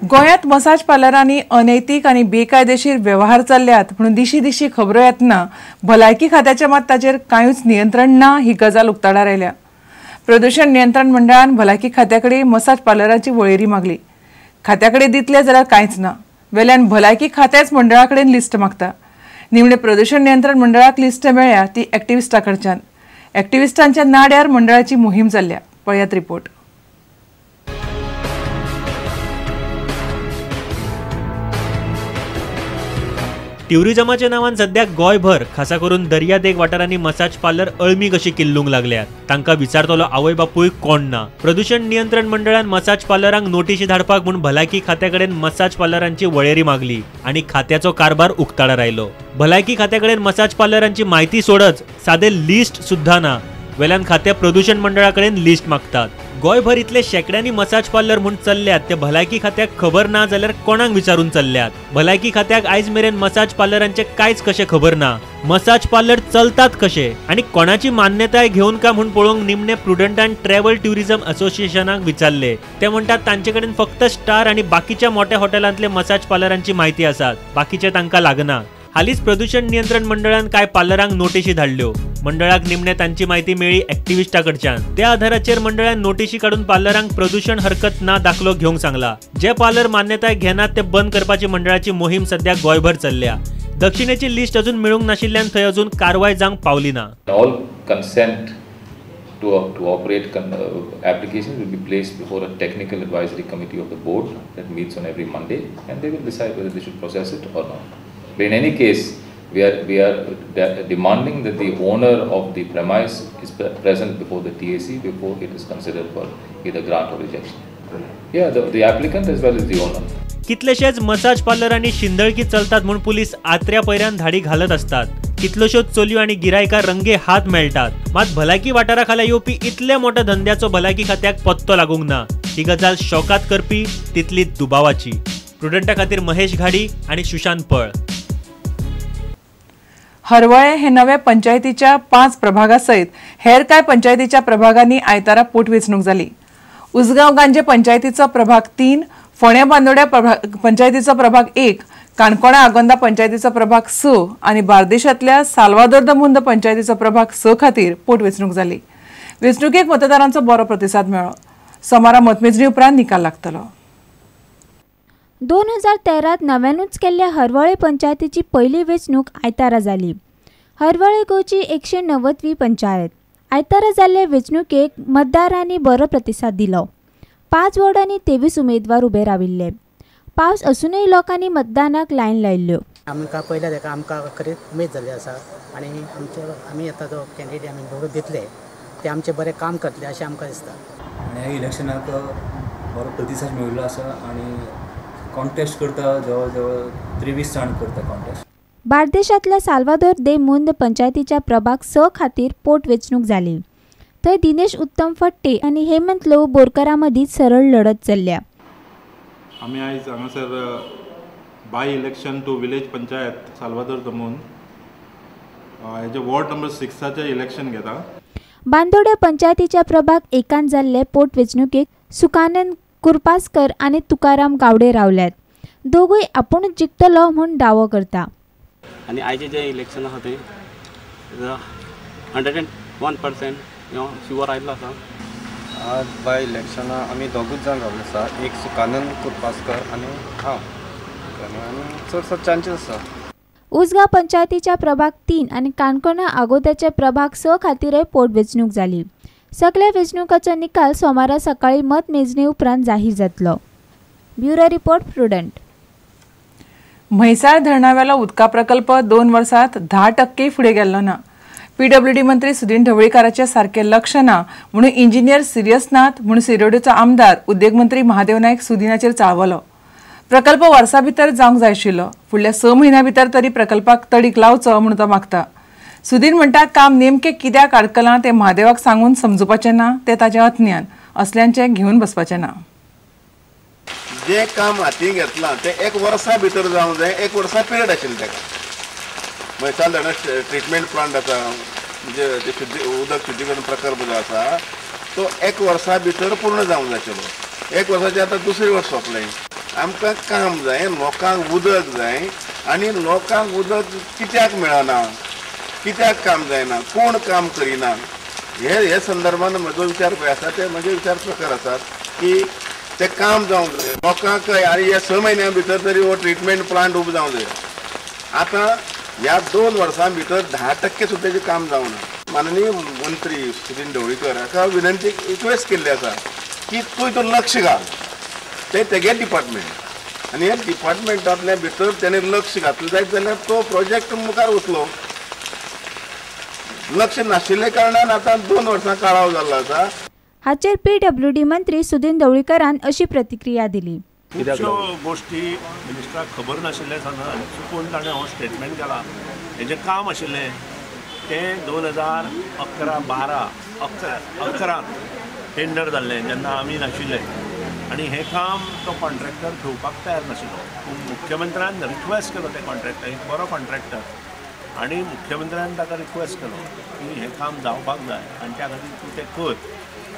गोंयांत मसाज पार्लरांनी अनैतीक आनी बेकायदेशीर व्यवहार चल्ल्यात म्हणून दिशी दिशी खबरो येतना भलायकी खात्याच्या मात ताचेर कांयच नियंत्रण ना ही गजाल उक्ताडार आयल्या। प्रदूषण नियंत्रण मंडळान भलायकी खात्याकडे मसाज पार्लरांची वळेरी मागली। खात्याकडे दितले जाल्यार कांयच ना, वेल्यान भलायकी खात्याच मंडळाकडेन लिस्ट मागता। निमणे प्रदूषण नियंत्रण मंडळाक लिस्ट मेळ्ळ्या ती एक्टिव्हिस्टां कडच्यान। एक्टिव्हिस्टांच्या नाड्यार मंडळाची मोहीम चल्ल्या। पळयात रिपोर्ट। ट्युरिजमाच्या नावान सध्या गोंयभर खासा करून दर्यादेग वाठारांनी मसाज पार्लर अळमी कशी किल्लूंक लागल्यात। तांकां विचारतलो आवय बापूय कोण ना। प्रदूषण नियंत्रण मंडळान मसाज पार्लरांक नोटीशी धाडपाक म्हूण भलायकी खात्याकडेन मसाज पार्लरांची वळेरी मागली आणि खात्याचो कारभार उक्ताडार आयलो। भलायकी खात्याकडेन मसाज पार्लरांची म्हायती सोडच सादे लिस्ट सुद्धा ना, वेल्यान खात्या प्रदूषण मंडळाकडेन लिस्ट मागतात। गोंयभर इतले शेकड्यांनी मसाज पार्लर म्हूण चल्ल्यात ते भलायकी खात्याक खबर ना जाल्यार कोणाक विचारून चल्ल्यात। भलायकी खात्याक आयज मेरेन मसाज पार्लरांचे कांयच कशे खबर ना। मसाज पार्लर चलतात कशे आनी कोणाची मान्यताय घेवन का म्हूण पळोवंक निमणे प्रुडंट अँड ट्रॅव्हल ट्युरिझम असोसिएशनाक विचारले। ते म्हणटात तांचे कडेन फक्त स्टार आनी बाकीच्या मोठ्या हॉटेलांतले मसाज पार्लरांची म्हायती आसात, बाकीचे तांकां लागना। हालींच प्रदूषण नियंत्रण मंडळान कांय पार्लरांक नोटीशी धाडल्यो। मंडळाक निमणे तांची म्हायती मेळ्ळी एक्टिव्हिस्टां कडच्यान। त्या आधाराचेर मंडळान नोटीशी काडून पार्लरांक प्रदूषण हरकत ना दाखलो घेवंक सांगला। जे पार्लर मान्यताय घेनात ते बंद करपाची मंडळाची मोहीम सध्या गोंयभर चल्ल्या। दक्षिणेची लिस्ट अजून मेळूंक नाशिल्ल्यान थंय अजून कारवाय जावंक पावली ना। All consent to operate applications will be placed before a technical advisory committee of the board that meets on every Monday, and they will decide whether they should process it or not. But in any case, we are demanding that the owner of the premise is present before the TAC before it is considered for either grant or rejection. Yeah, the applicant as well as the owner. कितलेशेच massage पार्लरांनी शिंदळकी चलतात म्हणून police आत्र्या पैऱ्यान धाडी घालत असतात। कितल्योश्योच चलयो आनी गिरायकां रंगे हात मेळटात, मात भलायकी वाठारा खाला येवपी इतल्या मोठ्या धंद्याचो भलायकी खात्याक पत्तो लागूंक ना। ही गजाल शॉकात करपी तितलीच दुबावाची। प्रुडंटा खातीर महेश घाडी आणि सुशांत पळ। हरवळे हे नव्या पंचायतीच्या 5 प्रभागा सयत हेर कांय पंचायतीच्या प्रभागांनी आयतारा पोटवेंचणूक जाली। उसगांव गांजे पंचायतीचो प्रभाग 3, फोंड्या बांदोड्या पंचायतीचो प्रभाग 1, काणकोणा आगोंदा पंचायतीचो प्रभाग 6 आनी बार्देशांतल्या साल्वादोर द मुंद पंचायतीचो प्रभाग 6 खातीर पोटवेंचणूक जाली। वेंचणुकेक मतदारांचो बरो प्रतिसाद मेळ्ळो। सोमारा मतमेजणी उपरांत निकाल लागतलो। 2013 नव्यानूच केल्ल्या हरवळे पंचायतीची पहिली वेंचणूक आयतारा जाली। हरवळे गोंयची 190वी पंचायत। आयतारा जाल्ले वेंचणुकेक मतदारांनी बरो प्रतिसाद दिलो। 5 वॉर्डांनी 23 उमेदवार उबे राविल्ले। पावस असूनय लोकांनी मतदानाक लायन लायल्ल्यो। आमकां पयल्या तेका आमकां खरेंच उमेद जाल्ली आसा आनी आमी आतां जो कॅन्डिडेट आमी निवडून दितले ते आमचे बरें काम करतले अशें आमकां दिसता। आनी ह्या इलेक्शनाक बरो प्रतिसाद मेळिल्लो आसा आनी कॉन्टेस्ट करता जवळ जवळ 23 जाण करता कॉन्टेस्ट। बार्देशांतल्या साल्वादोर दे मुंद पंचायतीच्या प्रभाग 6 खातीर पोटवेंचणूक जाली। थंय दिनेश उत्तम फट्टे आनी हेमंत लव बोरकारां मदीं सरळ लढत चल्ल्या। आमी आयज हांगासर by election to village panchayat Salvador do Mundo हेजे वॉर्ड नंबर 6चे इलेक्शन घेता। बांदोड्या पंचायतीच्या प्रभाग 1 जाल्ले पोटवेंचणुकेक सुकानंद कुरपासकर आनी तुकाराम गावडे रावल्यात। दोगूय आपूणच जिखतलो म्हूण दावो करता। आनी आयचे जे इलेक्शन आसा ते 101% शुवर आयिल्लो आसा। आज बाय इलेक्शना आमी दोगूच जाण रावले आसा, एक सुकानंद कुरपासकर आनी हांव, आनी चडसो चान्सीस आसा। उसगांव पंचायतीच्या प्रभाग 3 आनी काणकोणा आगोंद्याचे प्रभाग 6 खातीरय पोटवेंचणूक जाली। सगळ्या वेंचणुकांचो निकाल सोमारा सकाळी मतमेजणी उपरांत जाहीर जातलो। Bureau report Prudent. म्हैसाळ धरणावेलो उदका प्रकल्प 2 वर्सांत 10% फुडें गेल्लो ना। PWD मंत्री सुदीन ढवळीकाराचे सारके लक्ष ना म्हणून इंजिनियर सिरियस नात म्हणून शिरोडेचो आमदार उद्देग मंत्री महादेव नायक सुदीनाचेर चाळवलो। प्रकल्प वर्सा भितर जावंक जाय आशिल्लो, फुडल्या 6 म्हयन्यां भितर तरी प्रकल्पाक तडीक लावचो म्हणून तो मागता। सुदीन म्हणटा काम नेमकें कित्याक आडकलां तें महादेवाक सांगून समजुपाचें ना, तें ताच्या अज्ञान असल्यांचें घेवन बसपाचें ना। जे काम हाती घेतलां तें 1 वर्सा भितर जावंक जाय, 1 वर्सा पिरियड आशिल्लो तेका। म्हैसाळ धरण ट्रिटमेंट प्लांट आसा म्हणजे उदक शुद्धीकरण प्रकल्प जो आसा तो 1 वर्सा भितर पूर्ण जावंक जाय आशिल्लो। 1 वर्साचें आतां दुसरें वर्स सोंपलें। आमकां काम जाय, लोकांक उदक जाय आनी लोकांक उदक कित्याक मेळना, कित्याक काम जायना, कोण काम करिना, हे संदर्भान म्हजो विचार पळय आसा ते म्हजे विचार प्रकार आसात की ते काम जावंक जाय लोकांक. आनी ह्या 6 म्हयन्यां भितर तरी हो ट्रिटमेंट प्लांट उबो जावंक जाय. आतां ह्या 2 वर्सां भितर 10% सुद्दां तेजें काम जावना. माननीय मंत्री सुदीन ढवळीकर हाका विनंती रिक्वेस्ट केल्ली आसा की तूं हितून लक्ष घाल. तेगे डिपार्टमेंट आनी ह्या डिपार्टमेंटांतल्या भितर तेणें लक्ष घातलें जायत जाल्यार तो प्रोजेक्ट मुखार वतलो. लक्ष नाशिल्ले कारणान आतां 2 वर्सां काळाव जाल्लो आसा. हाचेर PWD मंत्री सुदीन ढवळीकरान अशी प्रतिक्रिया दिली. खुबश्यो गोश्टी मिनिस्टराक खबर नाशिल्ले सावन चुकून ताणें हो स्टेटमेंट केला. हेजें काम आशिल्लें तें 2011 टेंडर जाल्लें जेन्ना आमी नाशिल्ले आनी हें काम तो कॉन्ट्रॅक्टर घेवपाक तयार नाशिल्लो. मुख्यमंत्र्यान रिक्वेस्ट केलो त्या कॉन्ट्रॅक्टर, एक बरो कॉन्ट्रॅक्टर, आनी मुख्यमंत्र्यान ताका रिक्वेस्ट केलो की हें काम जावपाक जाय आनी त्या खातीर तूं तें कर.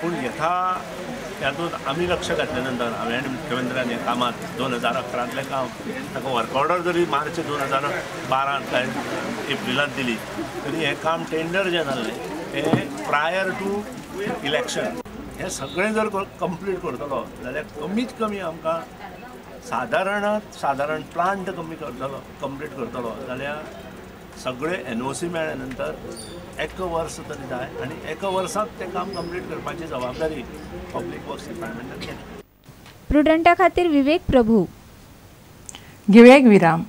पूण हातूंत आमी लक्ष घातले नंतर हांवें आनी मुख्यमंत्र्यान ह्या कामात 2011तलें काम ताका वर्क ऑर्डर जरी मार्च 2012 काय एप्रिलांत दिली तरी हें काम टेंडर जें जाल्लें तें प्रायर टू इलेक्शन हें सगळें जर कंप्लीट करतलो जाल्यार कमीत कमी आमकां सादारण प्लांट कंप्लीट करतलो जाल्यार सगळे NOC मेळ्ळे नंतर 1 वर्स तरी जाय आनी 1 वर्सांत तें काम कंप्लीट करपाची जबाबदारी पब्लीक वर्क्स डिपार्टमेंटान घेतली. प्रुडंटा खातीर विवेक प्रभू. घेवया एक विराम.